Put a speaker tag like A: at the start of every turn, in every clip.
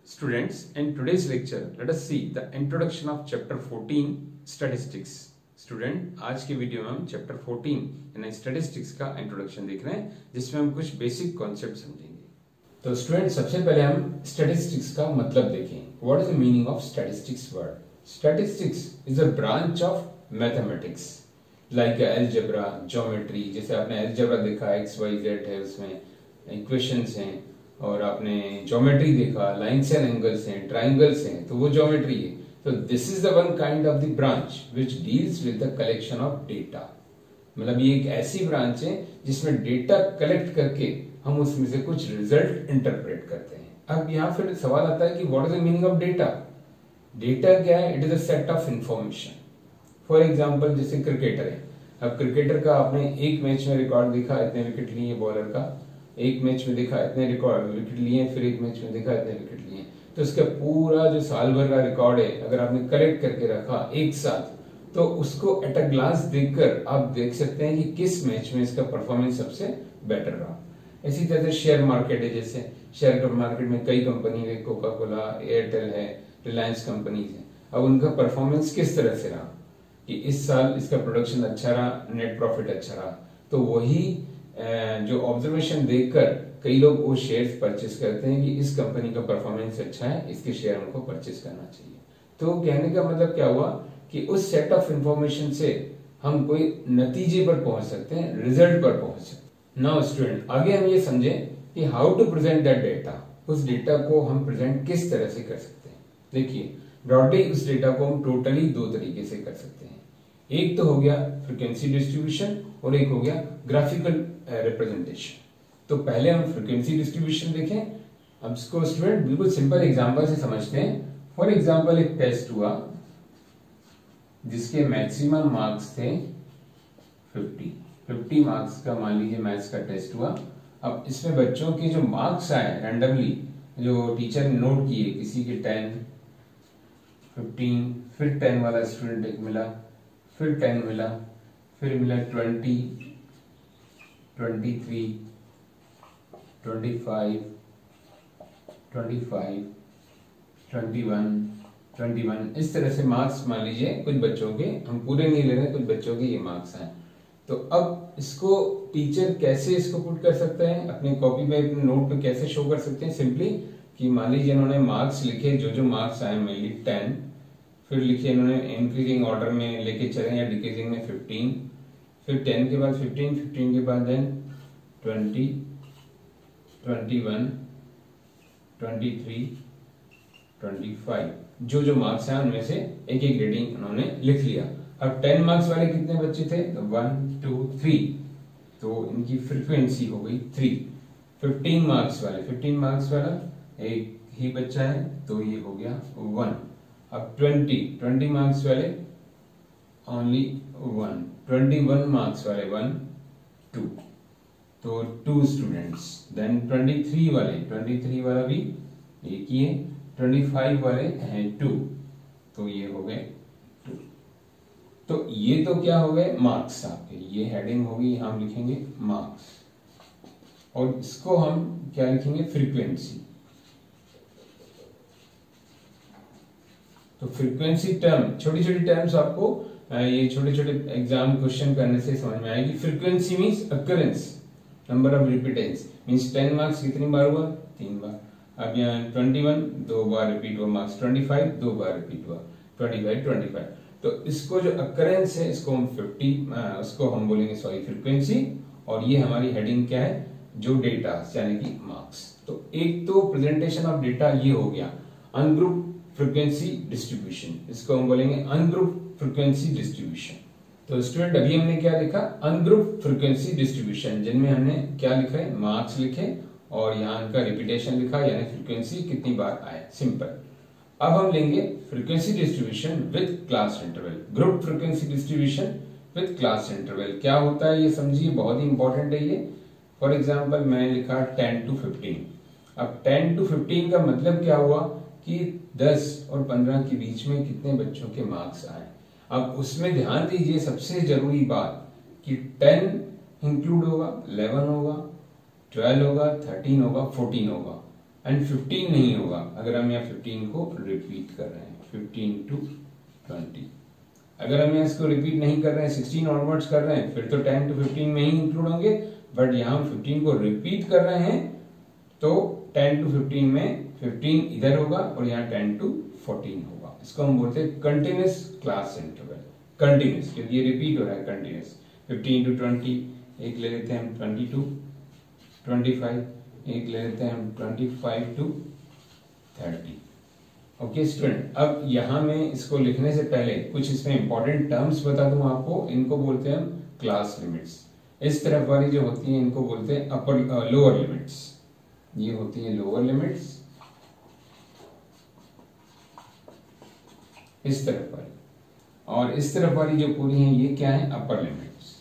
A: Students, in today's lecture, let us see the introduction of chapter 14 statistics. Student, आज के video में हम chapter 14 यानी स्टैटिस्टिक्स का इंट्रोडक्शन देख रहे हैं, जिसमें हम कुछ बेसिक कॉन्सेप्ट समझेंगे। तो स्टूडेंट, सबसे पहले हम स्टैटिस्टिक्स का मतलब देखें। What is the meaning of statistics word? Statistics is a branch of mathematics like algebra, geometry. जैसे आपने अलजेब्रा देखा, एक्स वाई जेड है, उसमें इक्वेशंस हैं, और आपने ज्योमेट्री देखा, लाइन्स एंड एंगल्स हैं, ट्राइंगल्स हैं, तो वो ज्योमेट्री है। तो this is the one kind of the branch which deals with the collection of data. मतलब ये एक ऐसी ब्रांच है जिसमें डेटा कलेक्ट करके हम उसमें से कुछ रिजल्ट इंटरप्रेट करते हैं। अब यहाँ फिर सवाल आता है कि what is the meaning of data? Data क्या है? It is a set of information. For example, जैसे क्रिकेटर है। अब क्रिकेटर का आपने एक मैच में रिकॉर्ड देखा, इतने विकेट लिए बॉलर का, एक मैच में देखा इतने रिकॉर्ड विकेट लिए, फिर एक मैच में देखा इतने विकेट लिए। तो इसका पूरा जो साल भर का रिकॉर्ड है, अगर आपने कलेक्ट करके रखा एक साथ, तो उसको एट अ ग्लांस देखकर आप देख सकते हैं कि किस मैच में इसका परफॉर्मेंस सबसे बेटर रहा। इसी तरह से शेयर मार्केट है। जैसे शेयर मार्केट में कई कंपनी है, कोका कोला, एयरटेल है, रिलायंस कंपनीज है। अब उनका परफॉर्मेंस किस तरह से रहा कि इस साल इसका प्रोडक्शन अच्छा रहा, नेट प्रॉफिट अच्छा रहा। तो वही जो ऑब्जर्वेशन देखकर कई लोग वो शेयर्स परचेस करते हैं कि इस कंपनी का परफॉर्मेंस अच्छा है, इसके शेयर हमको परचेस करना चाहिए। तो कहने का मतलब क्या हुआ कि उस सेट ऑफ इंफॉर्मेशन से हम कोई नतीजे पर पहुंच सकते हैं, रिजल्ट पर पहुंच सकते हैं। नाउ स्टूडेंट, आगे हम ये समझें कि how to present that data. उस डेटा को हम प्रेजेंट किस तरह से कर सकते हैं। देखिए, ब्रॉडली उस डेटा को हम टोटली दो तरीके से कर सकते हैं। एक तो हो गया फ्रीक्वेंसी डिस्ट्रीब्यूशन और एक हो गया ग्राफिकल रिप्रेजेंटेशन। तो पहले हम फ्रीक्वेंसी डिस्ट्रीब्यूशन देखें। अब इसको स्टूडेंट बिल्कुल सिंपल एग्जांपल से समझते हैं। फॉर एग्जांपल, एक टेस्ट हुआ जिसके मैक्सिमम मार्क्स थे 50 मार्क्स का, मान लीजिए मैथ्स का टेस्ट हुआ। अब इसमें बच्चों के जो मार्क्स आए रैंडमली, जो टीचर ने नोट किए, किसी के 10, 15, फिर 10 वाला स्टूडेंट एक मिला, फिर 10 मिला, फिर मिला 20, 23, 25, 21, 21। इस तरह से मार्क्स मान लीजिए कुछ बच्चों के, हम पूरे नहीं ले रहे, कुछ बच्चों के ये मार्क्स हैं। तो अब इसको टीचर कैसे इसको पुट कर सकते हैं अपने कॉपी पे, अपने नोट पे कैसे शो कर सकते हैं? सिंपली कि मान लीजिए इन्होंने मार्क्स लिखे, जो मार्क्स आए मेनली 10, फिर लिखे इन्होंने इंक्रीजिंग ऑर्डर में लेके चले या डिक्रीजिंग में 15, फिर 10 के बाद 15 के बाद देन 20, 21, 23, 25। जो मार्क्स हैं उनमें से एक एक रीडिंग उन्होंने लिख लिया। अब 10 मार्क्स वाले कितने बच्चे थे? 1, 2, 3, तो इनकी फ्रीक्वेंसी हो गई 3। 15 मार्क्स वाला एक ही बच्चा है, तो ये हो गया 1। अब 20 मार्क्स वाले ओनली 1, 21 मार्क्स वाले 1, 2, तो 2 स्टूडेंट्स। देन 23 वाला भी एक ही है, 25 वाले हैं 2, तो ये हो गए 2। तो ये तो क्या हो गए? मार्क्स आपके। ये हेडिंग होगी, यहां हम लिखेंगे मार्क्स, और इसको हम क्या लिखेंगे? फ्रीक्वेंसी। तो फ्रीक्वेंसी टर्म, छोटी छोटी टर्म्स आपको ये छोटे छोटे एग्जाम क्वेश्चन करने से समझ में आएगी। Frequency means occurrence, number of repetitions. Means 10 marks कितनी बार हुआ? 3 बार। अब यहाँ 21 2 बार रिपीट हुआ मार्क्स, 25 2 बार रिपीट हुआ, 25। तो इसको जो अकरेंस है, इसको हम 50, उसको हम बोलेंगे फ्रीक्वेंसी। और ये हमारी हेडिंग क्या है? जो डेटा यानी कि मार्क्स। तो एक तो प्रेजेंटेशन ऑफ डेटा ये हो गया अनग्रुप फ्रीक्वेंसी डिस्ट्रीब्यूशन, इसको हम बोलेंगे अनग्रुप फ्रीक्वेंसी डिस्ट्रीब्यूशन। तो स्टूडेंट, अभी हमने क्या लिखा? अनग्रुप फ्रीक्वेंसी डिस्ट्रीब्यूशन, जिनमें हमने क्या लिखा है? मार्क्स लिखे, और यहाँ इनका रिपीटेशन लिखा, यानी फ्रीक्वेंसी कितनी बार आए, सिंपल। अब हम लेंगे frequency distribution with class interval. Group frequency distribution with class interval क्या होता है ये समझिए, बहुत ही इंपॉर्टेंट है ये। फॉर एग्जाम्पल, मैंने लिखा 10 to 15। अब 10 to 15 का मतलब क्या हुआ कि 10 और 15 के बीच में कितने बच्चों के मार्क्स आए। अब उसमें ध्यान दीजिए, सबसे जरूरी बात कि 10 इंक्लूड होगा, 11 होगा, 12 होगा, 13 होगा, 14 होगा। एंड 15 नहीं होगा अगर हम यहाँ 15 को रिपीट कर रहे हैं 15 to 20। अगर हम यहाँ इसको रिपीट नहीं कर रहे हैं 16 ऑनवर्ड्स कर रहे हैं फिर तो 10 to 15 में ही इंक्लूड होंगे, बट यहाँ हम 15 को रिपीट कर रहे हैं तो 10 to 15 में 15 इधर होगा और यहाँ 10 to 14 होगा। इसको हम बोलते हैं कंटिन्यूस क्लास इंटरवल, कंटिन्यूस क्योंकि ये रिपीट हो रहा है कंटिन्यूस। 15 to 20 एक ले लेते हैं हम 20 to 25, एक ले लेते हैं हम 25 to 30। ओके स्टूडेंट, अब यहाँ में इसको लिखने से पहले कुछ इसमें इंपॉर्टेंट टर्म्स बता दूं आपको। इनको बोलते हैं हम क्लास लिमिट्स। इस तरफ वाली जो होती है इनको बोलते हैं अपर लोअर लिमिट्स, ये होती है लोअर लिमिट्स। इस तरफ वाली और इस तरफ वाली जो पूरी है ये क्या है, अपर limits.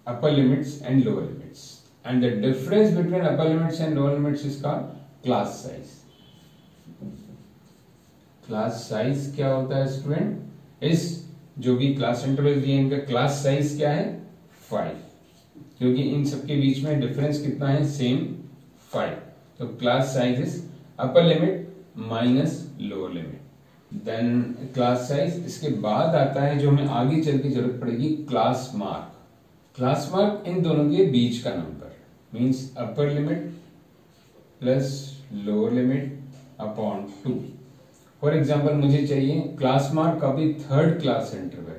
A: Upper limits and lower limits, and the difference between upper limits and lower limits is called class size. class size क्या होता है स्टूडेंट, इस जो भी क्लास इंटरवल दिए इनका क्लास साइज क्या है 5, क्योंकि इन सबके बीच में डिफरेंस कितना है सेम 5। तो class size is upper limit minus lower limit. Then class size, इसके बाद आता है जो हमें आगे चल के जरूरत पड़ेगी class mark. Class mark in दोनों के बीच का number means upper limit plus lower limit upon 2। For example मुझे चाहिए क्लास मार्क का भी थर्ड क्लास इंटरवल,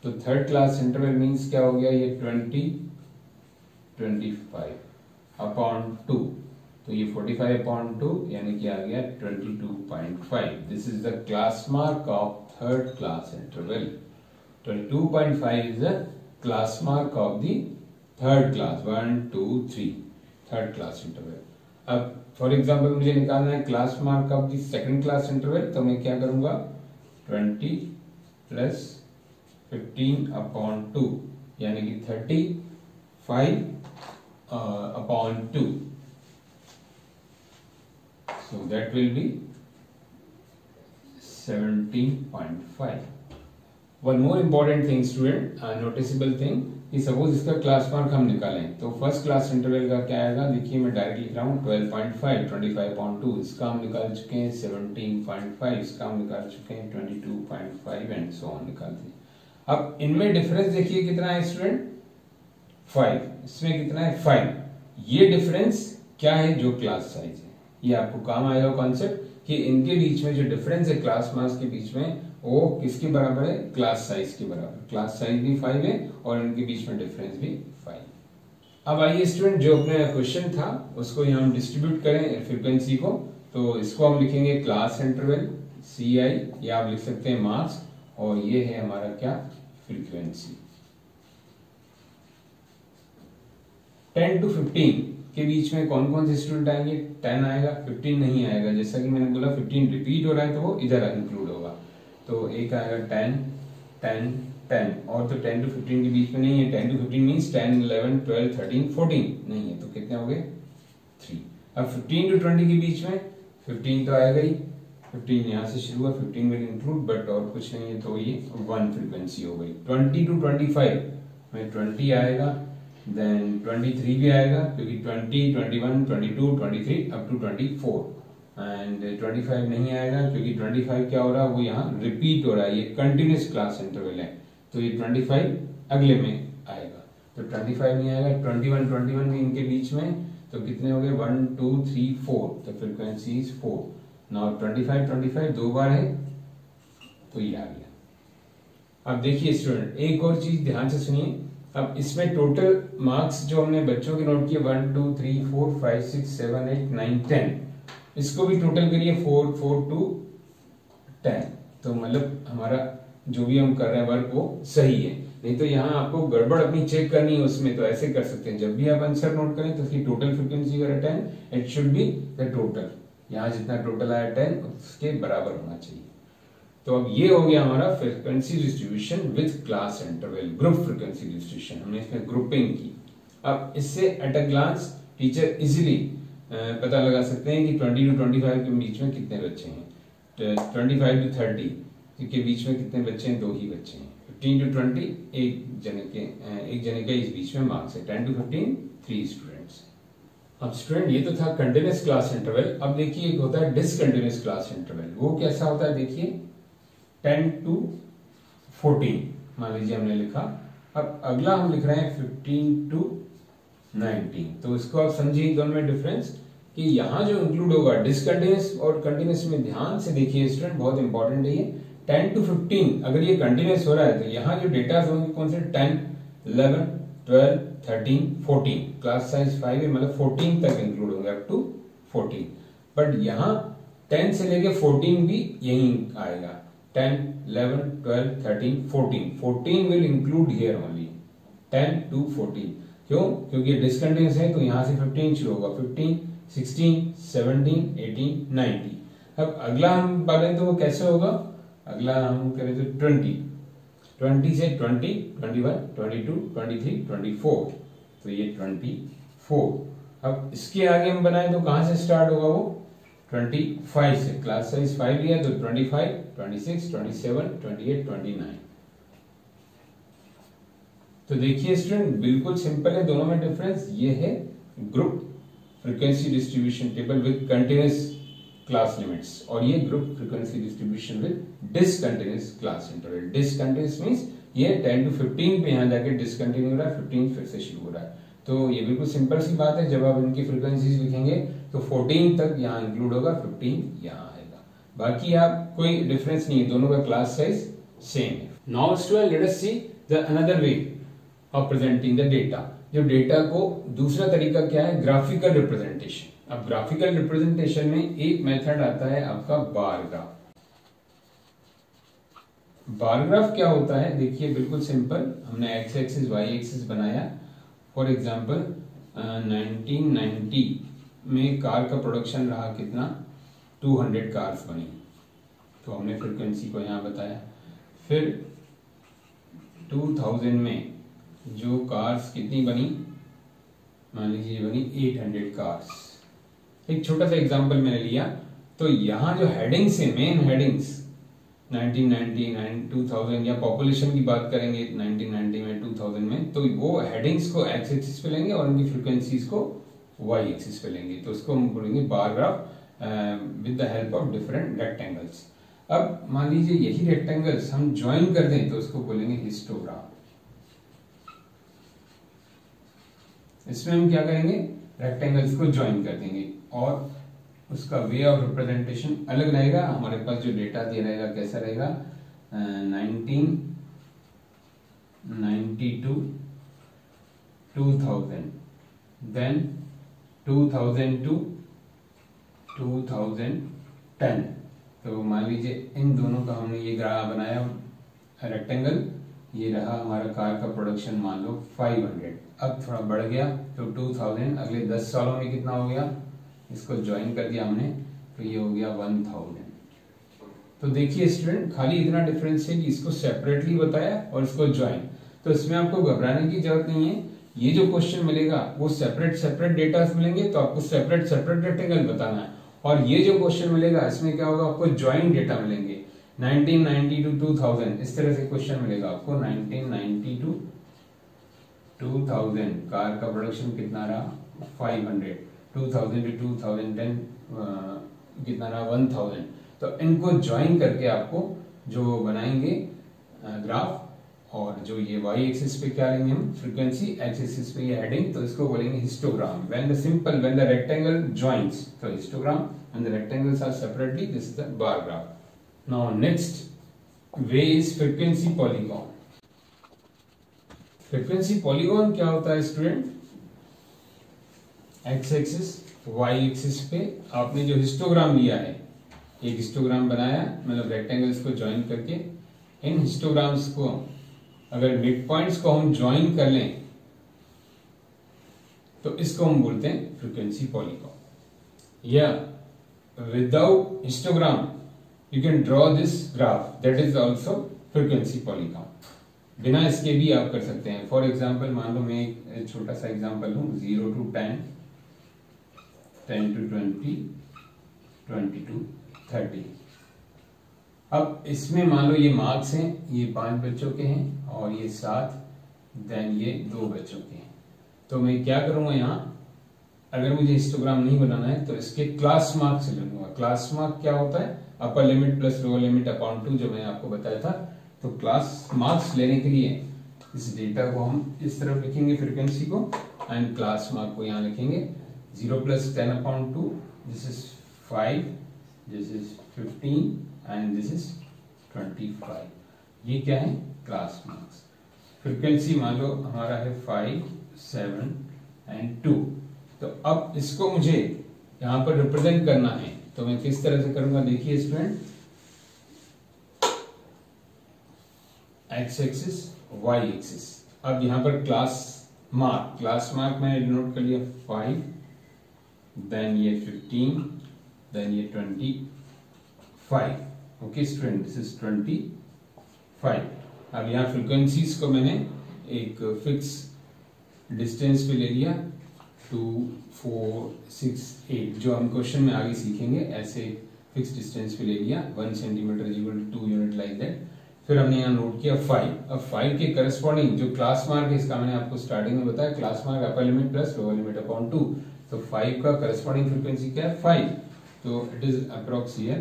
A: तो थर्ड क्लास इंटरवल मीन्स क्या हो गया, ये 20 25 अपॉन 2, तो ये 45 अपॉन 2 यानी कि आ गया 22.5। This is the class mark of third class interval. 22.5 is the class mark of the third class 1 2 3 third class interval. अब फॉर एग्जांपल मुझे निकालना है class mark of the second class interval, तो मैं क्या करूंगा 20 प्लस 15 अपॉन 2 यानी कि 35 upon 2, so that will be 17.5। one more important thing student, noticeable thing कि सपोज इसका क्लास मार्क हम निकालें तो फर्स्ट क्लास इंटरवल का क्या आएगा, देखिए मैं डायरेक्ट लिख रहा हूँ 12.5 25.2, इसका हम निकाल चुके हैं 17.5, इसका हम निकाल चुके हैं 22.5 एंड सो ऑन निकाल दिए। अब इनमें डिफरेंस देखिए कितना है स्टूडेंट 5, इसमें कितना है 5। ये डिफरेंस क्या है, जो क्लास साइज है, ये आपको काम आएगा कॉन्सेप्ट कि इनके बीच में जो डिफरेंस है क्लास मार्क्स के बीच में वो किसके बराबर है, क्लास साइज के बराबर। क्लास साइज भी 5 है और इनके बीच में डिफरेंस भी 5। अब आइए स्टूडेंट जो अपने क्वेश्चन था उसको यहाँ हम डिस्ट्रीब्यूट करें फ्रीक्वेंसी को, तो इसको हम लिखेंगे क्लास इंटरवल CI, या आप लिख सकते हैं मार्क्स, और ये है हमारा क्या फ्रीक्वेंसी। 10 to 15 के बीच में कौन कौन से स्टूडेंट आएंगे, 10 आएगा, 15 नहीं आएगा। जैसा कि मैंने बोला 15 रिपीट हो रहा है तो वो इधर इंक्लूड होगा, तो एक आएगा 10 10 10, और तो 10 to 15 के बीच में नहीं है। 10 to 15 मींस 10 11 12 13 14 नहीं है, तो कितने हो गए 3। अब 15 to 20 के बीच में 15 तो आएगा ही, 15 यहाँ से शुरू हुआ, 15 विल इंक्लूड, बट और कुछ नहीं है, तो ये 1 फ्रीक्वेंसी हो गई। 20 to 25 में 20 आएगा, देन 23 भी आएगा क्योंकि 20 21 22 23 अप टू 24, एंड 25 नहीं आएगा क्योंकि 25 क्या हो रहा है, वो यहाँ रिपीट हो रहा है, ये कंटिन्यूस क्लास इंटरवल है, तो ये 25 अगले में आएगा, तो 25 नहीं आएगा। 21 भी इनके बीच में, तो कितने हो गए 1 2 3 4, तो फ्रीक्वेंसी इज 4। नाउ 25 दो बार है तो ये आ गया। अब देखिए स्टूडेंट एक और चीज ध्यान से सुनिए, अब इसमें टोटल मार्क्स जो हमने बच्चों के नोट किए 1 2 3 4 5 6 7 8 9 10, इसको भी टोटल करिए 4 4 2 10, तो मतलब हमारा जो भी हम कर रहे हैं वर्क वो सही है। नहीं तो यहाँ आपको गड़बड़ अपनी चेक करनी है उसमें, तो ऐसे कर सकते हैं, जब भी आप आंसर नोट करें तो उसकी टोटल फ्रीक्वेंसी अगर 10, it should be the total, यहाँ जितना टोटल आया 10 उसके बराबर होना चाहिए। तो अब ये हो गया हमारा frequency distribution with class interval, group frequency distribution, हमने इसमें ग्रुपिंग की। अब इससे at a glance teacher easily पता लगा सकते हैं कि 20 to 25 के बीच में कितने बच्चे हैं, 25 to 30 के बीच में कितने बच्चे हैं, 2 ही बच्चे हैं। 15 to 20 एक जने का इस बीच में मार्क्स है, 10 to 15 3 स्टूडेंट्स। अब स्टूडेंट ये तो था कंटिन्यूस क्लास इंटरवल। अब देखिए एक होता है डिसकंटिन्यूस क्लास इंटरवल। वो कैसा होता है देखिए 10 to 14 मान लीजिए हमने लिखा। अब अगला हम लिख रहे हैं 15 to 19। तो इसको आप समझिए दोनों में डिफरेंस कि यहाँ जो इंक्लूड होगा डिसकंटिन्यूस और कंटिन्यूस में ध्यान से देखिए स्टूडेंट, बहुत इंपॉर्टेंट है ये। 10 to 15 अगर ये कंटिन्यूस हो रहा है तो यहाँ जो डेटा होंगे कौन से 10, 11, 12, 13, 14। क्लास साइज 5 है मतलब 14 तक इंक्लूड होंगे अप टू 14। बट यहाँ 10 से लेके 14 भी यही आएगा। 10, 11, 12, 13, 14। 14 will include here only 10 to 14। क्यों? क्योंकि डिसकंटिन्यूस है तो यहाँ से 15 शुरू होगा। 15, 16, 17, 18, 19। अब अगला हम पढ़ें तो वो कैसे होगा? अगला हम करें तो 20 से 20, 21, 22, 23, 24। तो ये 24। अब इसके आगे हम बनाए तो कहां से स्टार्ट होगा वो 25 से। क्लास साइज 5 लिया तो 25, 26, 27, 28, 29। तो देखिए स्टूडेंट बिल्कुल सिंपल है, दोनों में डिफरेंस ये है group frequency distribution table with continuous class limits और ये group frequency distribution with discontinuous class interval. Discontinuous means ये 10 to 15 पे यहाँ जाके डिसकंटिन्यू हो रहा है, 15 फिर से शुरू हो रहा है। तो ये बिल्कुल सिंपल सी बात है। जब आप इनकी फ्रीक्वेंसीज लिखेंगे तो 14 तक यहाँ इंक्लूड होगा, 15 यहाँ आएगा। बाकी आप कोई डिफरेंस नहीं है, दोनों का क्लास साइज सेम है। Now student let us see the another way of presenting the data. जो डेटा को दूसरा तरीका क्या है, ग्राफिकल रिप्रेजेंटेशन। अब ग्राफिकल रिप्रेजेंटेशन में एक मेथड आता है आपका बार ग्राफ। बार ग्राफ क्या होता है देखिए बिल्कुल सिंपल। हमने एक्स एक्सिस वाई एक्सिस बनाया। फॉर एग्जांपल 1990 में कार का प्रोडक्शन रहा कितना, 200 कार्स बनी। तो हमने फ्रीक्वेंसी को यहाँ बताया। फिर 2000 में जो कार्स कितनी बनी, मान लीजिए बनी 800 कार्स। एक छोटा सा एग्जांपल मैंने लिया। तो यहाँ जो हेडिंग्स है, मेन हेडिंग्स 1990, 2000 या पॉपुलेशन की बात करेंगे 1990 में 2000 में, तो वो हेडिंग्स को एक्स एक्सिस पे लेंगे और उनकी फ्रीक्वेंसीज को वाई एक्सिस पे लेंगे। तो उसको हम बोलेंगे bar graph with the help of different rectangles. अब मान लीजिए यही रेक्टेंगल्स हम ज्वाइन कर दें तो उसको बोलेंगे हिस्टोग्राम। इसमें हम क्या करेंगे, रेक्टेंगल्स को ज्वाइन कर देंगे और उसका वे ऑफ रिप्रेजेंटेशन अलग रहेगा। हमारे पास जो डेटा दिया रहेगा कैसा रहेगा, 1992, 2000, देन 2002, 2010। तो मान लीजिए इन दोनों का हमने ये ग्राफ बनाया रेक्टेंगल। ये रहा हमारा कार का प्रोडक्शन मान लो 500। अब थोड़ा बढ़ गया तो 2000, अगले 10 सालों में कितना हो गया, इसको ज्वाइन कर दिया हमने तो ये हो गया 1000। तो देखिए स्टूडेंट खाली इतना डिफरेंस है कि इसको सेपरेटली बताया और इसको ज्वाइन। तो इसमें आपको घबराने की जरूरत नहीं है। ये जो क्वेश्चन मिलेगा वो सेपरेट सेपरेट डेटा मिलेंगे तो आपको सेपरेट सेपरेट रेक्टेंगल बताना है। और ये जो क्वेश्चन मिलेगा इसमें क्या होगा, आपको ज्वाइन डेटा मिलेंगे 1990 to 2000। इस तरह से क्वेश्चन मिलेगा आपको 1990 to 2000 कार का प्रोडक्शन कितना रहा 500, 2000 to 2010 कितना रहा 1000। तो इनको ज्वाइन करके आपको जो बनाएंगे ग्राफ, और जो ये वाई एक्सिस पे क्या लेंगे हम फ्रीक्वेंसी, एक्स एक्सिस पे ये हेडिंग, तो इसको बोलेंगे histogram. When the rectangle joins तो histogram, when the rectangles are separately this is the bar graph. Now next way is frequency polygon. Frequency polygon क्या होता है student, x axis Y axis पे आपने जो हिस्टोग्राम लिया है, एक हिस्टोग्राम बनाया मतलब रेक्टेंगल्स को ज्वाइन करके, इन हिस्टोग्राम्स को अगर मिड पॉइंट्स को हम ज्वाइन कर लें तो इसको हम बोलते हैं फ्रीक्वेंसी पॉलीगॉन। या without histogram you can draw this graph, that is also frequency polygon. बिना इसके भी आप कर सकते हैं। फॉर एग्जाम्पल मान लो मैं एक छोटा सा एग्जाम्पल लूं, 0 to 10, 10 to 20, 20 to 30। अब इसमें मान लो ये मार्क्स हैं, ये 5 बच्चों के हैं और ये 7, देन ये 2 बच्चों के हैं। तो मैं क्या करूंगा यहाँ, अगर मुझे हिस्टोग्राम नहीं बनाना है तो इसके क्लास मार्क से लूंगा। क्लास मार्क क्या होता है, upper limit plus lower limit upon 2, जो मैंने आपको बताया था। तो क्लास मार्क्स लेने के लिए इस डेटा को हम इस तरफ लिखेंगे, फ्रीक्वेंसी को, एंड क्लास मार्क को यहाँ लिखेंगे 0 + 10/2, this is 5, this is 15 and this is 25। ये क्या है, क्लास मार्क्स। फ्रीक्वेंसी मान लो हमारा है 5, 7 एंड 2। तो अब इसको मुझे यहां पर रिप्रेजेंट करना है, तो मैं किस तरह से करूंगा, देखिए student, x axis, Y axis. अब यहां पर क्लास मार्क मैंने डिनोट कर लिया 5, देन ये 15, देन ये 25। Okay student, this is 25। अब यहाँ फ्रीक्वेंसीज को मैंने एक फिक्स डिस्टेंस पे ले लिया, 2, 4, 6, 8, जो हम क्वेश्चन में आगे सीखेंगे, ऐसे फिक्स डिस्टेंस पे ले लिया। 1 centimetre is equal to 2 unit like that. फिर हमने यहाँ नोट किया 5। अब 5 के करस्पॉन्डिंग जो क्लास मार्क है, इसका मैंने आपको स्टार्टिंग में बताया, class mark upper limit plus lower limit upon 2। तो 5 का करस्पॉन्डिंग फ्रीक्वेंसी क्या है, 5। तो इट इज अप्रोक्स हियर,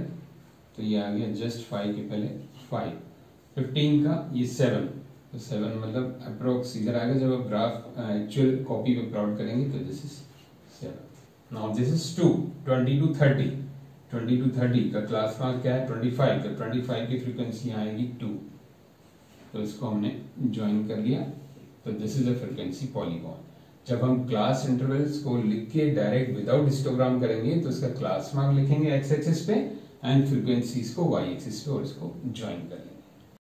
A: तो ये आ गया जस्ट 5 के पहले 5। 15 का ये 7, तो 7 मतलब अप्रोक्स इधर आ गया। जब आप ग्राफ एक्चुअल कॉपी पे प्लॉट करेंगे तो this is 7। Now this is 2, 20 to 30। 20 to 30 का क्लास मार्क क्या है, 25। तो 25 की फ्रीक्वेंसी आएगी 2, तो इसको हमने ज्वाइन कर लिया। तो this is a frequency polygon. जब हम क्लास इंटरवल्स को लिख के डायरेक्ट विदाउट हिस्टोग्राम करेंगे तो इसका क्लास मार्क लिखेंगे एक्स एक्सिस पे एंड फ्रीक्वेंसीज को वाई एक्सिस पे, और इसको ज्वाइन कर लेंगे।